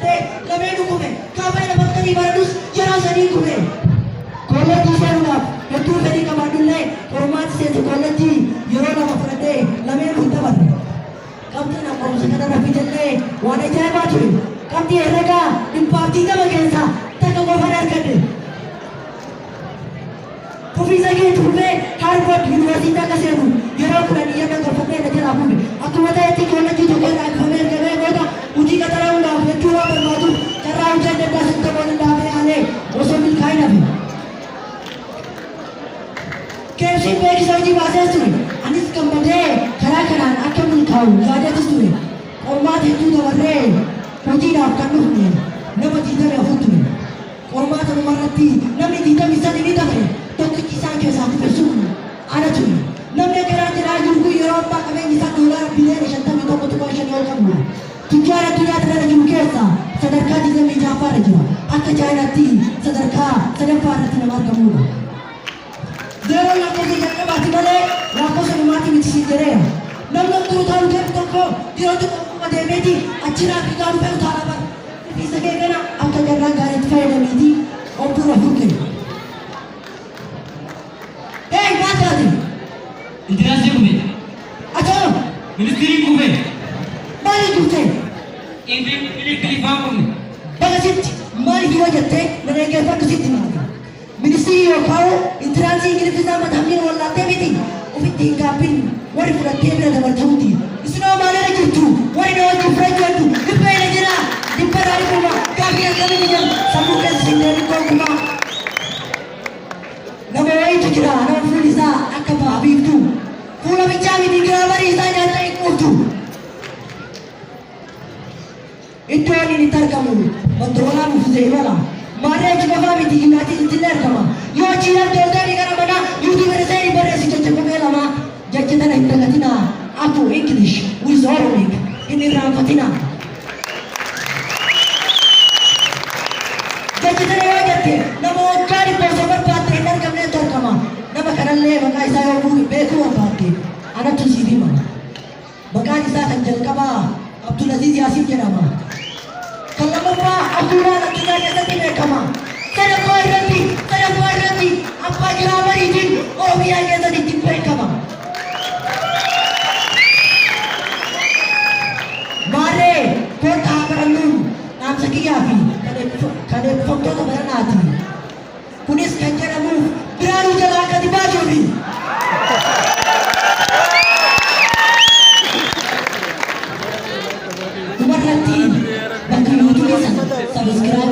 fudhatee lameenuu kufe kaafee lafattanii baradus yeroo sadii kufe. Kolleejjii seenuudhaaf hedduu fedhii qabaadhullee qormaatti seente kolleejjii yeroo lama fudhatee lameenuu hin taphanne. Qabxiin qorumsa kanarra fidellee waan ajaa'ibaa ture. Qabxii herregaa dhibbaaftii nama keessaa takka qofaan argadde. Profeesar Geetu Fufee Harvard Yuunivarsiitii akka seenu yeroo kudhan iyyannoo galfatee na jalaa fuudhe. Akkuma ta'etti kolleejjii tokko irraa eebbifamee ergamee booda hojii qaxaramuudhaaf hedduu waan barbaadu carraa hojii adda addaa sitti ta'uu danda'amee haalee osoo milkaa'in hafe. Keemsiin beeksisa hojii baasees ture. Anis gammadee karaa kanaan akka milkaa'u yaadeetis ture. Qormaata hedduu dabarree hojiidhaaf kan dhufne nama 24 ture. Qormaata dhumarratti namni 23 ni dabare. Tokkichi isaan keessaa kufe sun ana ture. Namni garaa jiraa jiru kun yeroo ammaa qabeenyi isaa doolaara biliyoona 51.5 ol qabu. Tujjaara addunyaa irra jiru keessaa sadarkaa 26 irra jira. Akka Chaayinaatti sadarkaa 3ffaa irratti nama argamudha. Zeeroo lakkoofsa jalqabaati malee lakkoofsa dhumaatti miti siin jedheera. Namni duruu taa'u deemu tokko yeroo tokko deemeeti achirraa fiigaa dhufee utaalaa bara. Isa kee kana akka carraa gaariitti fayyadameeti obdura fuute. Interaksi kufe. Atau Ministeri kufe. mari kufe. Ministeri bangun. Bagasit mari hiwa jette menegakkan ke situ mana. Ministeri yokau interaksi Inggris sama tamil wala tebiti. Ufit tingkapin wari furat tebira da bertauti. Isno mana ada gitu. Wari nawa jufra juatu. Dipai lagi na. Dipai dari kuma. Kaki kami ni jam. Sambukan sindari kau kuma. Nama itu kira nama Fulisa akaba Habib tu. Pula bicara di grammar isanya ada ikutu. Itu ini terkamu. Mentola mufuzai malam. Mari kita kami di United Stiler kama. Yo cilar dolda di kana mana YouTube reseri beresi cocok lama. Jadi tanah intagatina. Aku English with Arabic. Ini rampatina. Jadi tanah wajah te. Nama kali bersabar patah dan kami terkama. Nama kanalle makai saya beku apati. Anak tu sini mana? Makai saya kanjel kaba. Abdul Aziz Yasin jenama. Kalau apa Abdullah nak tinggal di sana tidak kama. Saya buat roti. Apa grammar ini? Oh biar kita ditimpai kama. Mare kota berandun. Nam sekiafi. Kade foto tu beranati. Punis kanjaramu. Beradu jalan ke di baju ni. Umar hati. Bagi tulisan subscribe.